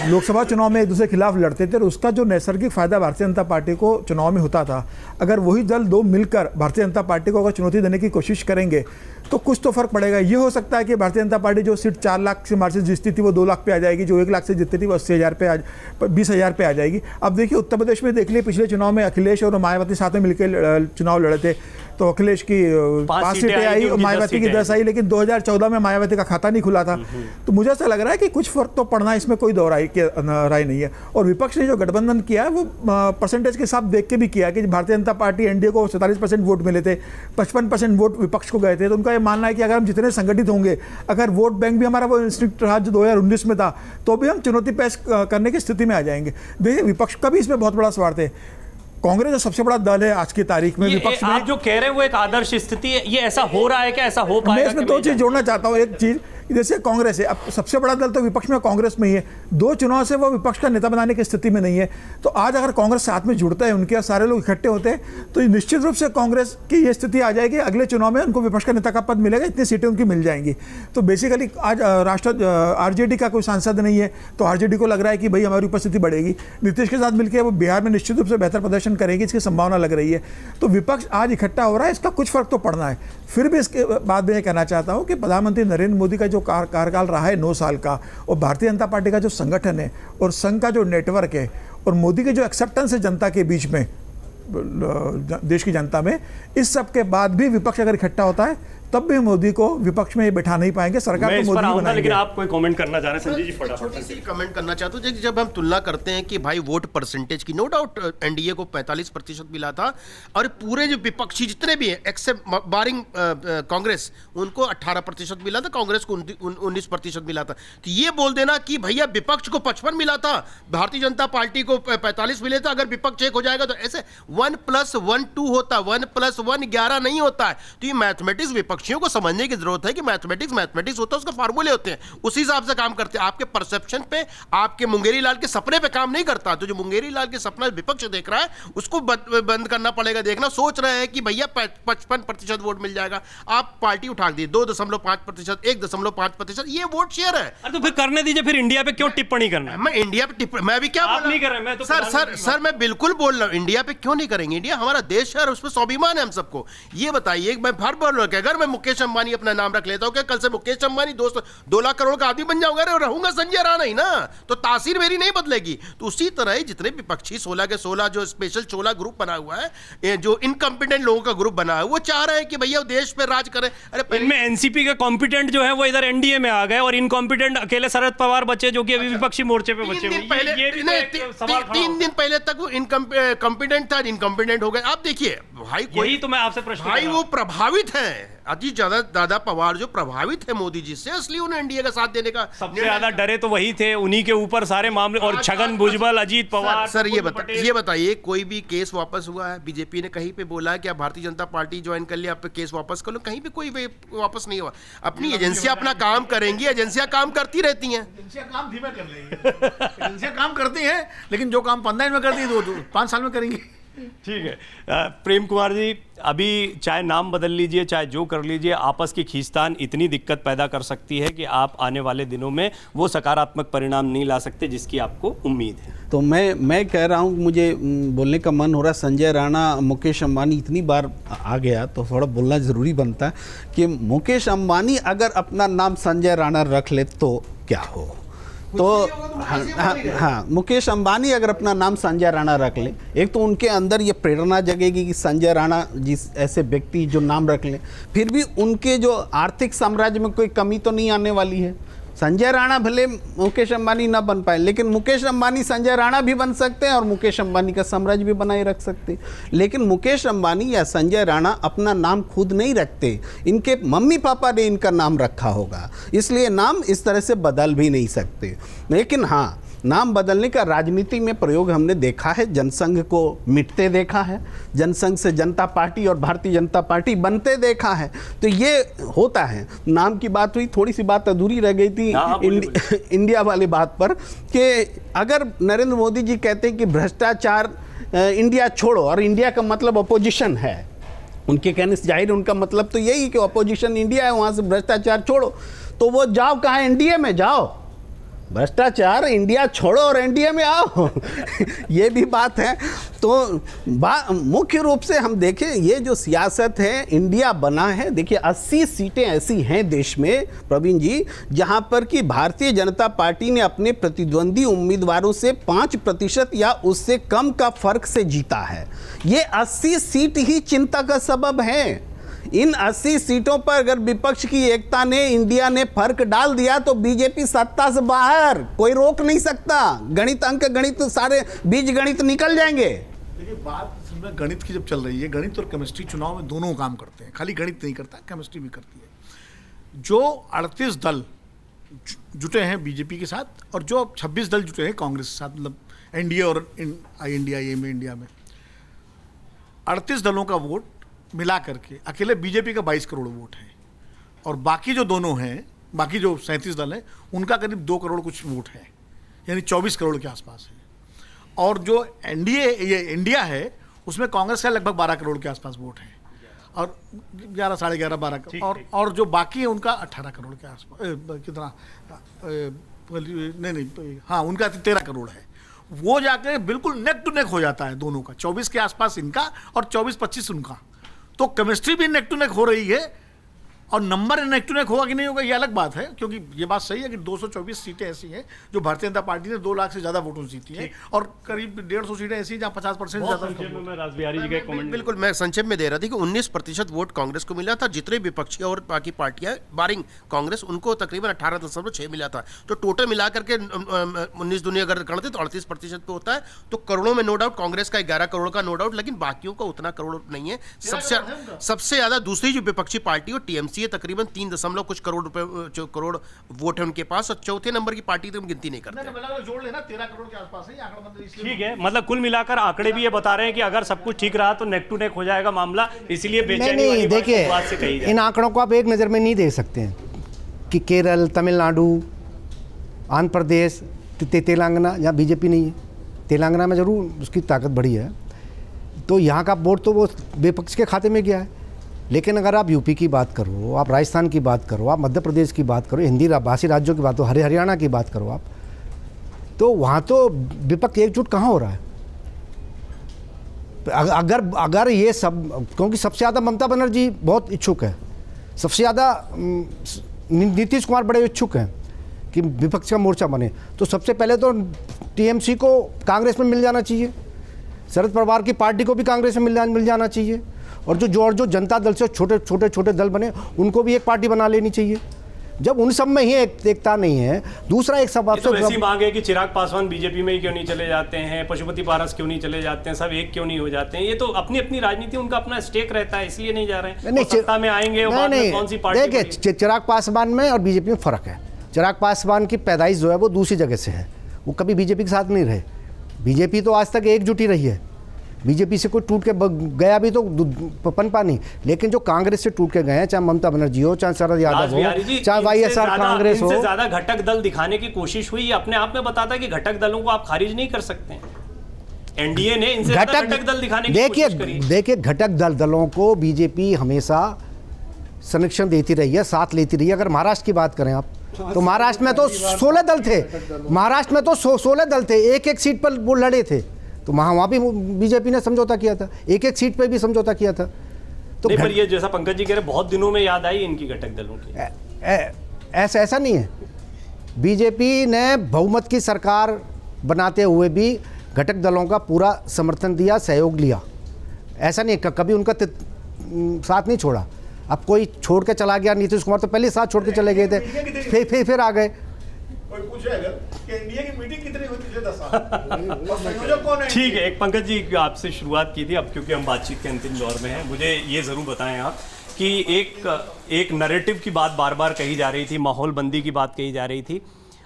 लोकसभा चुनाव में एक दूसरे के खिलाफ लड़ते थे, और उसका जो नैसर्गिक फायदा भारतीय जनता पार्टी को चुनाव में होता था, अगर वही दल दो मिलकर भारतीय जनता पार्टी को अगर चुनौती देने की कोशिश करेंगे तो कुछ तो फर्क पड़ेगा। ये हो सकता है कि भारतीय जनता पार्टी जो सीट 4 लाख से मार्च से जीतती थी वो 2 लाख पे आ जाएगी, जो 1 लाख से जीतती थी वो 80,000 पे 20,000 पे आ जाएगी। अब देखिए उत्तर प्रदेश में देख लिए, पिछले चुनाव में अखिलेश और मायावती साथ में मिलकर चुनाव लड़े थे, तो अखिलेश की 5 सीटें आई और मायावती की 10 आई, लेकिन 2014 में मायावती का खाता नहीं खुला था। तो मुझे ऐसा लग रहा है कि कुछ फर्क तो पड़ना, इसमें कोई दो राय नहीं है। और विपक्ष ने जो गठबंधन किया है वो परसेंटेज के हिसाब देख के भी किया कि भारतीय जनता पार्टी एनडीए को 47% वोट मिले थे, 55% वोट विपक्ष को गए थे। तो उनका ये मानना है कि अगर हम जितने संगठित होंगे, अगर वोट बैंक भी हमारा वो इंस्टिंक्ट रहा जो 2019 में था, तो भी हम चुनौती पेश करने की स्थिति में आ जाएंगे। देखिए विपक्ष का भी इसमें बहुत बड़ा स्वार्थ है। कांग्रेस जो सबसे बड़ा दल है आज की तारीख में, विपक्ष में आप जो कह रहे हैं वो एक आदर्श स्थिति है, ये ऐसा हो रहा है क्या, ऐसा हो पाएगा? मैं इसमें 2 चीज जोड़ना चाहता हूँ। एक चीज जैसे कांग्रेस है, अब सबसे बड़ा दल तो विपक्ष में कांग्रेस में ही है, 2 चुनाव से वो विपक्ष का नेता बनाने की स्थिति में नहीं है। तो आज अगर कांग्रेस साथ में जुड़ता है, उनके सारे लोग इकट्ठे होते हैं, तो निश्चित रूप से कांग्रेस की ये स्थिति आ जाएगी, अगले चुनाव में उनको विपक्ष का नेता का पद मिलेगा, इतनी सीटें उनकी मिल जाएंगी। तो बेसिकली आज आरजेडी का कोई सांसद नहीं है, तो आरजेडी को लग रहा है कि भाई हमारी उपस्थिति बढ़ेगी, नीतीश के साथ मिलकर वो बिहार में निश्चित रूप से बेहतर प्रदर्शन करेगी, इसकी संभावना लग रही है। तो विपक्ष आज इकट्ठा हो रहा है, इसका कुछ फर्क तो पड़ना है। फिर भी इसके बाद मैं कहना चाहता हूँ कि प्रधानमंत्री नरेंद्र मोदी का जो कार्यकाल रहा है 9 साल का, और भारतीय जनता पार्टी का जो संगठन है और संघ का जो नेटवर्क है और मोदी के जो एक्सेप्टेंस है जनता के बीच में, देश की जनता में, इस सब के बाद भी विपक्ष अगर इकट्ठा होता है तब भी मोदी को विपक्ष में बैठा नहीं पाएंगे, सरकार मैं तो इस मोदी पर ही आऊंगा, बनाएंगे। लेकिन आप कोई कमेंट करना चाह रहे हैं? संजय जी फटाफट। छोटी सी कमेंट करना चाहता हूँ। जब हम तुलना करते हैं कि भाई वोट परसेंटेज की, नो डाउट एनडीए को 45% मिला था, और पूरे जो विपक्षी जितने भी हैं एक्सेप्ट बारिंग कांग्रेस, उनको 18% मिला था, कांग्रेस को 19% मिला था। तो ये बोल देना कि भैया विपक्ष को 55 मिला था, भारतीय जनता पार्टी को 45 मिले था, अगर विपक्ष एक हो जाएगा तो ऐसे 1 + 1 2 होता, 1 + 1 11 नहीं होता है। तो ये मैथमेटिक्स विपक्षियों को समझने की जरूरत है कि मैथमेटिक्स होता है, उसके फार्मूले होते हैं, उसी हिसाब से काम करते हैं। आपके परसेप्शन पे, आपके मुंगेरी लाल के सपने पे काम नहीं करता। तो जो मुंगेरी लाल के सपना विपक्ष देख रहा है उसको बंद करना पड़ेगा देखना। सोच रहे हैं कि भैया 55% वोट मिल जाएगा, आप पार्टी उठा दी 2.5%, 1.5%, ये वोट शेयर है। अरे तो फिर करने दीजिए, फिर इंडिया पे क्यों टिप्पणी करना है? मैं इंडिया पे मैं भी क्या आप बोल रहा नहीं कर रहे, मैं तो सर मैं बिल्कुल बोल रहा हूं, इंडिया पे क्यों नहीं करेंगे? इंडिया हमारा देश है और उसमें स्वाभिमान है हम सबको। ये बताइए, मैं हर बोल रहा हूं कि अगर मैं मुकेश अंबानी अपना नाम रख लेता हूं कि कल से मुकेश अंबानी 2 लाख करोड़ का आदमी बन जाऊंगा, रहूंगा संजय राणा ही ना, तो तासीर मेरी नहीं बदलेगी। तो उसी तरह ही जितने विपक्षी 16 के 16 जो स्पेशल 16 ग्रुप बना हुआ है, जो इनकॉम्पिटेंट लोगों का ग्रुप बना है, वो चाह रहे हैं कि भैया देश पे राज करें। अरे इनमें एनसीपी के कॉम्पिटेंट जो है वो इधर एनडीए में आ गए और इनकॉम्पिटेंट अकेले शरद पवार बचे, जो कि अभी विपक्षी मोर्चे पे बचे हुए। 3 दिन पहले तक वो इनकॉम्पिटेंट था, इनकॉम्पिटेंट हो गए। आप देखिए भाई, यही तो मैं आपसे प्रश्न भाई वो प्रभावित है, अजीत दादा पवार जो प्रभावित है मोदी जी से, इसलिए उन्हें एनडीए का साथ देने का सबसे ज्यादा डरे तो वही थे, उन्हीं के ऊपर सारे मामले, और छगन भुजबल, अजीत पवार। सर ये बताइए, कोई भी केस वापस हुआ है? बीजेपी ने कहीं पे बोला है कि आप भारतीय जनता पार्टी ज्वाइन कर लिया, आप पे केस वापस कर लो? कहीं पे कोई वापस नहीं हुआ। अपनी एजेंसियां अपना काम करेंगी, एजेंसियां काम करती रहती हैं। एजेंसियां काम धीमे कर लेंगी, एजेंसियां काम करती हैं, लेकिन जो काम 15 दिन में करती है वो 5 साल में करेंगी। ठीक है। प्रेम कुमार जी, अभी चाहे नाम बदल लीजिए, चाहे जो कर लीजिए, आपस की खींचतान इतनी दिक्कत पैदा कर सकती है कि आप आने वाले दिनों में वो सकारात्मक परिणाम नहीं ला सकते जिसकी आपको उम्मीद है। तो मैं कह रहा हूँ, मुझे बोलने का मन हो रहा है, संजय राणा, मुकेश अंबानी इतनी बार आ गया तो थोड़ा बोलना ज़रूरी बनता है कि मुकेश अंबानी अगर अपना नाम संजय राणा रख ले तो क्या हो। तो हाँ, मुकेश अंबानी अगर अपना नाम संजय राणा रख ले, एक तो उनके अंदर ये प्रेरणा जगेगी कि संजय राणा जिस ऐसे व्यक्ति जो नाम रख लें, फिर भी उनके जो आर्थिक साम्राज्य में कोई कमी तो नहीं आने वाली है। संजय राणा भले मुकेश अंबानी ना बन पाए, लेकिन मुकेश अंबानी संजय राणा भी बन सकते हैं और मुकेश अंबानी का साम्राज्य भी बनाए रख सकते हैं। लेकिन मुकेश अंबानी या संजय राणा अपना नाम खुद नहीं रखते, इनके मम्मी पापा ने इनका नाम रखा होगा, इसलिए नाम इस तरह से बदल भी नहीं सकते। लेकिन हाँ, नाम बदलने का राजनीति में प्रयोग हमने देखा है, जनसंघ को मिटते देखा है, जनसंघ से जनता पार्टी और भारतीय जनता पार्टी बनते देखा है। तो ये होता है। नाम की बात हुई, थोड़ी सी बात अधूरी रह गई थी इंडिया वाली बात पर, कि अगर नरेंद्र मोदी जी कहते हैं कि भ्रष्टाचार इंडिया छोड़ो, और इंडिया का मतलब अपोजिशन है, उनके कहने से जाहिर उनका मतलब तो यही कि अपोजिशन इंडिया है, वहाँ से भ्रष्टाचार छोड़ो, तो वो जाओ कहाँ, एनडीए में जाओ, भ्रष्टाचार इंडिया छोड़ो और एनडीए में आओ। ये भी बात है। तो मुख्य रूप से हम देखें, ये जो सियासत है, इंडिया बना है, देखिए 80 सीटें ऐसी हैं देश में प्रवीण जी, जहां पर कि भारतीय जनता पार्टी ने अपने प्रतिद्वंदी उम्मीदवारों से 5% या उससे कम का फर्क से जीता है। ये 80 सीट ही चिंता का सबब है। इन 80 सीटों पर अगर विपक्ष की एकता ने, इंडिया ने फर्क डाल दिया तो बीजेपी सत्ता से बाहर, कोई रोक नहीं सकता। गणित, अंक गणित, सारे बीज गणित निकल जाएंगे। देखिए, बात इसमें गणित की जब चल रही है, गणित और केमिस्ट्री चुनाव में दोनों काम करते हैं, खाली गणित नहीं करता, केमिस्ट्री भी करती है। जो 38 दल जुटे हैं बीजेपी के साथ और जो 26 दल जुटे हैं कांग्रेस के साथ, मतलब एनडीए और INDIA में, इंडिया में 38 दलों का वोट मिला करके अकेले बीजेपी का 22 करोड़ वोट है, और बाकी जो दोनों हैं, बाकी जो 37 दल हैं, उनका करीब 2 करोड़ कुछ वोट है, यानी 24 करोड़ के आसपास है। और जो ये इंडिया है, उसमें कांग्रेस का लगभग 12 करोड़ के आसपास वोट है, और 11, साढ़े 11, 12 करोड़, और जो बाकी है उनका 18 करोड़ के आसपास, कितना नहीं, हाँ, उनका 13 करोड़ है। वो जाकर बिल्कुल नेक टू नेक हो जाता है दोनों का, 24 के आसपास इनका और 24-25 उनका। तो केमिस्ट्री भी नेक टू नेक हो रही है, और नंबर नेक टू नेक होगा कि नहीं होगा ये अलग बात है, क्योंकि ये बात सही है कि 224 सीटें ऐसी हैं जो भारतीय जनता पार्टी ने 2 लाख से ज्यादा वोटों से जीती हैं, और करीब 150 सीटें ऐसी जहां 50% ज्यादा। बिल्कुल, मैं संक्षेप में दे रहा था कि 19% वोट कांग्रेस को मिला था, जितने विपक्षी और बाकी पार्टियां बारिंग कांग्रेस, उनको तकरीबन 18.6 मिला था। तो टोटल मिला करके 19 दुनिया अगर गणते तो 38% पे होता है। तो करोड़ों में नो डाउट कांग्रेस का 11 करोड़ का नो डाउट, लेकिन बाकियों का उतना करोड़ नहीं है। सबसे ज्यादा दूसरी जो विपक्षी पार्टी हो TMC है, तकरीबन 3 कुछ करोड़ रुपए, करोड़ वोट है उनके पास, और चौथे नंबर की पार्टी तो हम गिनती नहीं करते। जोड़ लेना 13 करोड़ के आसपास है आंकड़ा, मतलब ठीक है। मतलब कुल मिलाकर आंकड़े भी ये बता रहे हैं कि अगर सब कुछ ठीक रहा तो नेक टू नेक हो जाएगा मामला, इसलिए बेचैनी वाली बात से कही जाए। इन आंकड़ों को आप एक नज़र में नहीं देख सकते हैं कि केरल, तमिलनाडु, आंध्र प्रदेश, तेलंगाना, जहाँ बीजेपी नहीं है, तेलंगाना में जरूर उसकी ताकत बढ़ी है, तो यहाँ का वोट तो वो विपक्ष के खाते में गया है। लेकिन अगर आप यूपी की बात करो, आप राजस्थान की बात करो, आप मध्य प्रदेश की बात करो, हिंदी भाषी राज्यों की बात करो, हरियाणा की बात करो आप, तो वहाँ तो विपक्ष एकजुट कहाँ हो रहा है। अगर ये सब, क्योंकि सबसे ज़्यादा ममता बनर्जी बहुत इच्छुक है, सबसे ज़्यादा नीतीश कुमार बड़े इच्छुक हैं कि विपक्ष का मोर्चा बने, तो सबसे पहले तो TMC को कांग्रेस में मिल जाना चाहिए, शरद पवार की पार्टी को भी कांग्रेस में मिल जाना चाहिए, और जो जनता दल से छोटे दल बने उनको भी एक पार्टी बना लेनी चाहिए। जब उन सब में ही एकता नहीं है, दूसरा एक सब तो ऐसी मांग है कि चिराग पासवान बीजेपी में ही क्यों नहीं चले जाते हैं, पशुपति पारस क्यों नहीं चले जाते हैं, सब एक क्यों नहीं हो जाते हैं। ये तो अपनी अपनी राजनीति, उनका अपना स्टेक रहता है, इसलिए नहीं जा रहे हैं। सत्ता में आएंगे और बाद में कौन सी पार्टी। देखिए, चिराग पासवान में और बीजेपी में फर्क है। चिराग पासवान की पैदाइश जो है वो दूसरी जगह से है, वो कभी बीजेपी के साथ नहीं रहे। बीजेपी तो आज तक एकजुटी रही है, बीजेपी से कोई टूट के गया भी तो पनपा नहीं, लेकिन जो कांग्रेस से टूट के गए हैं, चाहे ममता बनर्जी हो, चाहे शरद यादव हो, चाहे YSR कांग्रेस हो, ज्यादा घटक दल दिखाने की कोशिश हुई, अपने आप में बताता है कि घटक दलों को आप खारिज नहीं कर सकते। एनडीए ने इनसे ज्यादा घटक दल दिखाने की कोशिश करी। देखिए घटक दलों को बीजेपी हमेशा संरक्षण देती रही है, साथ लेती रही है। अगर महाराष्ट्र की बात करें आप, तो महाराष्ट्र में तो 16 दल थे, महाराष्ट्र में तो 16 दल थे, एक एक सीट पर वो लड़े थे, तो वहाँ भी बीजेपी ने समझौता किया था, एक एक सीट पर भी समझौता किया था। तो नहीं, पर ये जैसा पंकज जी कह रहे बहुत दिनों में याद आई इनकी घटक दलों की। ऐसा नहीं है। बीजेपी ने बहुमत की सरकार बनाते हुए भी घटक दलों का पूरा समर्थन दिया, सहयोग लिया। ऐसा नहीं, कभी उनका साथ नहीं छोड़ा। अब कोई छोड़ के चला गया, नीतीश कुमार तो पहले साथ छोड़ के चले गए थे, फिर आ गए। ठीक है, एक पंकज जी आपसे शुरुआत की थी, अब क्योंकि हम बातचीत के अंतिम दौर में हैं, मुझे ये जरूर बताएं आप कि एक नैरेटिव की बात बार बार कही जा रही थी, माहौल बंदी की बात कही जा रही थी।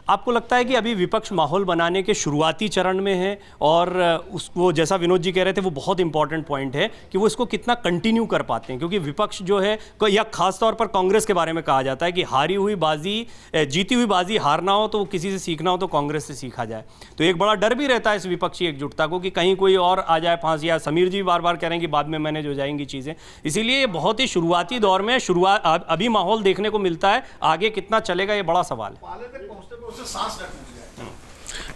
आपको लगता है कि अभी विपक्ष माहौल बनाने के शुरुआती चरण में है, और उसको जैसा विनोद जी कह रहे थे वो बहुत इंपॉर्टेंट पॉइंट है कि वो इसको कितना कंटिन्यू कर पाते हैं, क्योंकि विपक्ष जो है, या खास तौर पर कांग्रेस के बारे में कहा जाता है कि हारी हुई बाजी, जीती हुई बाजी हारना हो तो किसी से सीखना हो तो कांग्रेस से सीखा जाए। तो एक बड़ा डर भी रहता है इस विपक्षी एकजुटता को कि कहीं कोई और आ जाए फांसी, या समीर जी बार बार कह रहे हैं कि बाद में मैनेज हो जाएंगी चीज़ें। इसीलिए बहुत ही शुरुआती दौर में अभी माहौल देखने को मिलता है, आगे कितना चलेगा ये बड़ा सवाल है।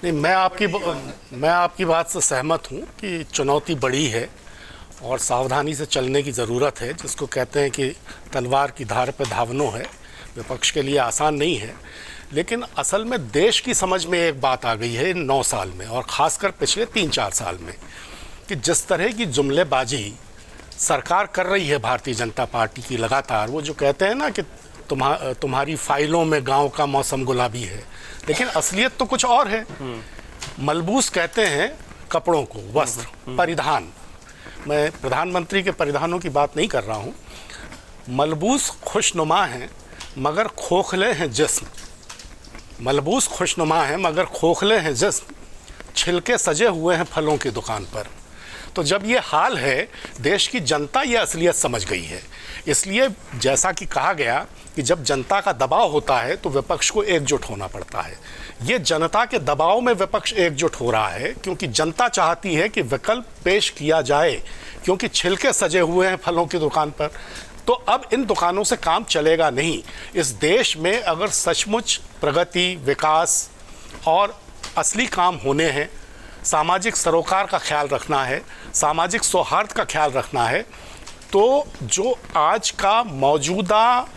नहीं, मैं आपकी बात से सहमत हूँ कि चुनौती बड़ी है और सावधानी से चलने की ज़रूरत है, जिसको कहते हैं कि तलवार की धार पे धावनो है। विपक्ष के लिए आसान नहीं है, लेकिन असल में देश की समझ में एक बात आ गई है इन 9 साल में, और ख़ासकर पिछले 3-4 साल में, कि जिस तरह की जुमलेबाजी सरकार कर रही है भारतीय जनता पार्टी की लगातार, वो जो कहते हैं ना कि तुम्हारी फाइलों में गांव का मौसम गुलाबी है, लेकिन असलियत तो कुछ और है। मलबूस कहते हैं कपड़ों को, वस्त्र, परिधान। मैं प्रधानमंत्री के परिधानों की बात नहीं कर रहा हूँ। मलबूस खुशनुमा हैं मगर खोखले हैं जिस्म। मलबूस खुशनुमा हैं मगर खोखले हैं जिस्म, छिलके सजे हुए हैं फलों की दुकान पर। तो जब ये हाल है, देश की जनता ये असलियत समझ गई है। इसलिए जैसा कि कहा गया कि जब जनता का दबाव होता है तो विपक्ष को एकजुट होना पड़ता है। ये जनता के दबाव में विपक्ष एकजुट हो रहा है, क्योंकि जनता चाहती है कि विकल्प पेश किया जाए, क्योंकि छिलके सजे हुए हैं फलों की दुकान पर। तो अब इन दुकानों से काम चलेगा नहीं। इस देश में अगर सचमुच प्रगति, विकास और असली काम होने हैं, सामाजिक सरोकार का ख्याल रखना है, सामाजिक सौहार्द का ख्याल रखना है, तो जो आज का मौजूदा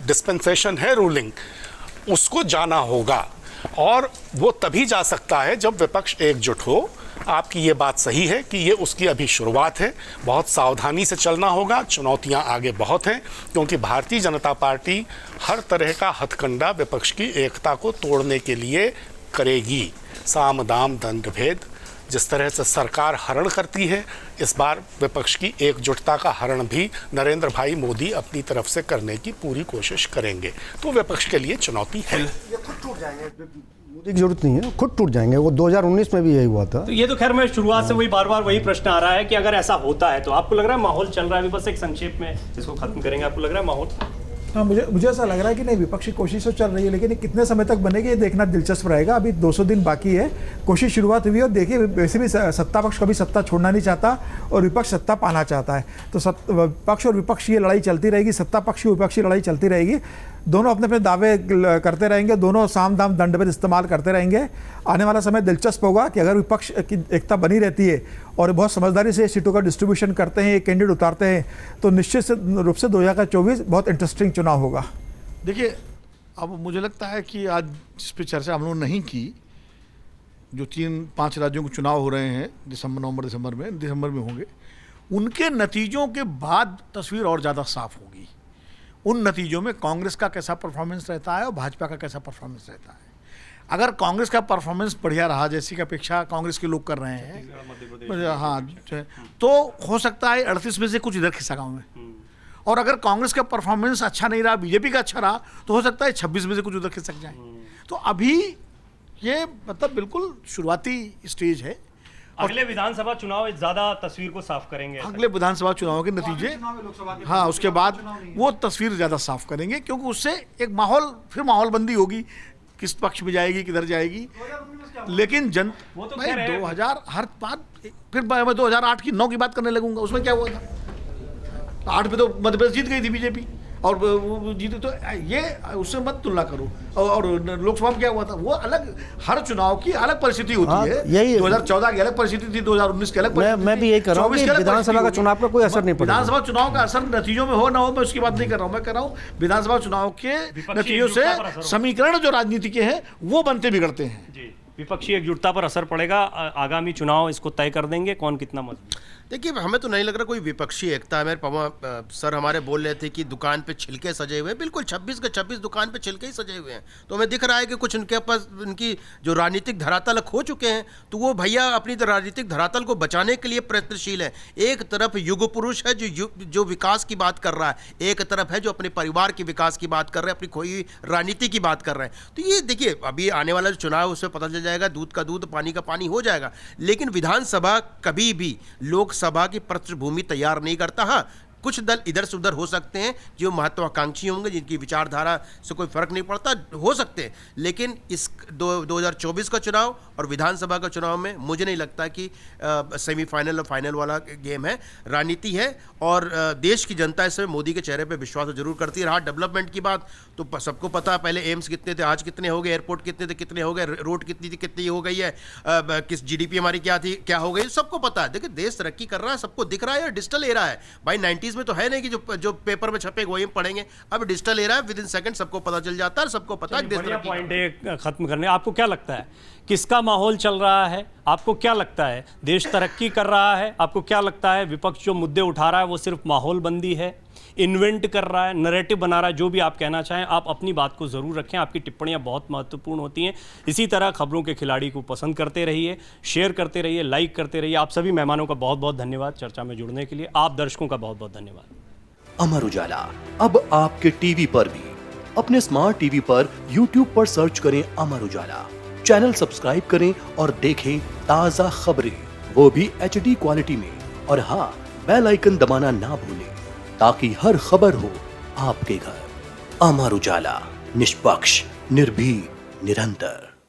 डिस्पेंसेशन है रूलिंग, उसको जाना होगा, और वो तभी जा सकता है जब विपक्ष एकजुट हो। आपकी ये बात सही है कि ये उसकी अभी शुरुआत है, बहुत सावधानी से चलना होगा। चुनौतियां आगे बहुत हैं, क्योंकि भारतीय जनता पार्टी हर तरह का हथकंडा विपक्ष की एकता को तोड़ने के लिए करेगी। साम दाम दंड भेद, जिस तरह से सरकार हरण करती है, इस बार विपक्ष की एकजुटता का हरण भी नरेंद्र भाई मोदी अपनी तरफ से करने की पूरी कोशिश करेंगे। तो विपक्ष के लिए चुनौती है। ये खुद टूट जाएंगे, मोदी की जरूरत नहीं है, खुद टूट जाएंगे। वो 2019 में भी यही हुआ था। तो ये तो खैर मैं शुरुआत से वही बार बार वही प्रश्न आ रहा है कि अगर ऐसा होता है तो आपको लग रहा है माहौल चल रहा है, अभी बस एक संक्षेप में इसको खत्म करेंगे, आपको लग रहा है माहौल? हाँ, मुझे ऐसा लग रहा है कि नहीं, विपक्षी कोशिश तो चल रही है, लेकिन ये कितने समय तक बनेगी ये देखना दिलचस्प रहेगा। अभी 200 दिन बाकी है, कोशिश शुरुआत हुई है, और देखिए वैसे भी सत्ता पक्ष कभी सत्ता छोड़ना नहीं चाहता और विपक्ष सत्ता पाना चाहता है। तो पक्ष और विपक्ष की लड़ाई चलती रहेगी, सत्ता पक्ष की विपक्षी लड़ाई चलती रहेगी। दोनों अपने अपने दावे करते रहेंगे, दोनों साम दाम दंड भेद इस्तेमाल करते रहेंगे। आने वाला समय दिलचस्प होगा कि अगर विपक्ष की एकता बनी रहती है और बहुत समझदारी से सीटों का डिस्ट्रीब्यूशन करते हैं, एक कैंडिडेट उतारते हैं, तो निश्चित रूप से 2024 बहुत इंटरेस्टिंग चुनाव होगा। देखिए, अब मुझे लगता है कि आज जिस पे चर्चा हम लोगों ने नहीं की, जो 3-5 राज्यों के चुनाव हो रहे हैं दिसंबर में होंगे, उनके नतीजों के बाद तस्वीर और ज़्यादा साफ होगी। उन नतीजों में कांग्रेस का कैसा परफॉर्मेंस रहता है और भाजपा का कैसा परफॉर्मेंस रहता है। अगर कांग्रेस का परफॉर्मेंस बढ़िया रहा, जैसी की अपेक्षा कांग्रेस के लोग कर रहे हैं, हाँ, तो हो सकता है 38 में से कुछ इधर खिस्सा गाँव में। और अगर कांग्रेस का परफॉर्मेंस अच्छा नहीं रहा, बीजेपी का अच्छा रहा, तो हो सकता है 26 में से कुछ उधर खिसक जाए। तो अभी ये मतलब बिल्कुल शुरुआती स्टेज है। अगले विधानसभा चुनाव ज्यादा तस्वीर को साफ करेंगे। अगले विधानसभा चुनाव के नतीजे, हाँ, उसके बाद वो तस्वीर ज़्यादा साफ करेंगे, क्योंकि उससे एक माहौल, फिर माहौल बंदी होगी, किस पक्ष में जाएगी, किधर जाएगी। लेकिन वो तो भाई खैर है। 2000 हर बात, फिर मैं 2008 की 9 की बात करने लगूंगा, उसमें क्या हुआ था? 8 पे तो मध्य प्रदेश जीत गई थी बीजेपी और वो जीते, तो ये उससे मत तुलना करो। और लोकसभा में क्या हुआ था, वो अलग, हर चुनाव की अलग परिस्थिति हाँ, होती है। यही 2014 की अलग परिस्थिति थी, 2019 की अलग परिस्थिति मैं भी यही कर रहा हूँ 24 कि की अलग विधानसभा का परिस्थिति चुनाव का कोई असर नहीं पड़ेगा। विधानसभा चुनाव का असर नतीजों में हो ना हो, मैं उसकी बात नहीं कर रहा हूँ। मैं कह रहा हूँ विधानसभा चुनाव के नतीजों एकजुटता पर असर से हो। समीकरण जो राजनीति के हैं वो बनते बिगड़ते हैं। जी, विपक्षी एकजुटता पर असर पड़ेगा। आगामी चुनाव इसको तय कर देंगे कौन कितना मजबूत। देखिए, हमें तो नहीं लग रहा कोई विपक्षी एकता है। मेरे पवन सर हमारे बोल रहे थे कि दुकान पे छिलके सजे हुए हैं, बिल्कुल 26 के 26 दुकान पे छिलके ही सजे हुए हैं। तो हमें दिख रहा है कि कुछ उनके पास उनकी जो राजनीतिक धरातल खो चुके हैं, तो वो भैया अपनी राजनीतिक धरातल को बचाने के लिए प्रयत्नशील है। एक तरफ युग पुरुष है जो विकास की बात कर रहा है, एक तरफ है जो अपने परिवार के विकास की बात कर रहे हैं, अपनी खोई हुई राजनीति की बात कर रहे हैं। तो ये देखिए, अभी आने वाला जो चुनाव उसमें पता चल जाएगा, दूध का दूध पानी का पानी हो जाएगा। लेकिन विधानसभा कभी भी लोकसभा की पृष्ठभूमि तैयार नहीं करता। हाँ, कुछ दल इधर से उधर हो सकते हैं जो महत्वाकांक्षी होंगे, जिनकी विचारधारा से कोई फर्क नहीं पड़ता, हो सकते हैं। लेकिन इस 2024 का चुनाव और विधानसभा का चुनाव में मुझे नहीं लगता कि सेमीफाइनल और फाइनल वाला गेम है। राजनीति है और देश की जनता इसमें मोदी के चेहरे पे विश्वास जरूर करती है। रहा डेवलपमेंट की बात, तो सबको पता है पहले एम्स कितने थे, आज कितने हो गए, एयरपोर्ट कितने थे, कितने हो गए, रोड कितनी थी, कितनी हो गई है, किस जीडीपी हमारी क्या थी, क्या हो गई, सबको पता है। देखिए, देश तरक्की कर रहा है, सबको दिख रहा है। डिजिटल एरा है भाई, 90s में तो है नहीं कि जो पेपर में छपे वही पढ़ेंगे। अब डिजिटल एरा है, विद इन सेकंड सबको पता चल जाता है, सबको पता है देश बढ़िया तरक्की पॉइंट है खत्म करने। आपको क्या लगता है किसका माहौल चल रहा है? आपको क्या लगता है देश तरक्की कर रहा है? आपको क्या लगता है विपक्ष जो मुद्दे उठा रहा है वो सिर्फ माहौलबंदी है, इन्वेंट कर रहा है, नैरेटिव बना रहा है? जो भी आप कहना चाहें, आप अपनी बात को जरूर रखें। आपकी टिप्पणियां बहुत महत्वपूर्ण होती हैं। इसी तरह खबरों के खिलाड़ी को पसंद करते रहिए, शेयर करते रहिए, लाइक करते रहिए। आप सभी मेहमानों का बहुत बहुत धन्यवाद चर्चा में जुड़ने के लिए। आप दर्शकों का बहुत बहुत धन्यवाद। अमर उजाला अब आपके टीवी पर भी। अपने स्मार्ट टीवी पर YouTube पर सर्च करें अमर उजाला, चैनल सब्सक्राइब करें और देखें ताजा खबरें, वो भी HD क्वालिटी में। और हाँ, बेल आइकन दबाना ना भूलें ताकि हर खबर हो आपके घर। अमर उजाला, निष्पक्ष, निर्भीक, निरंतर।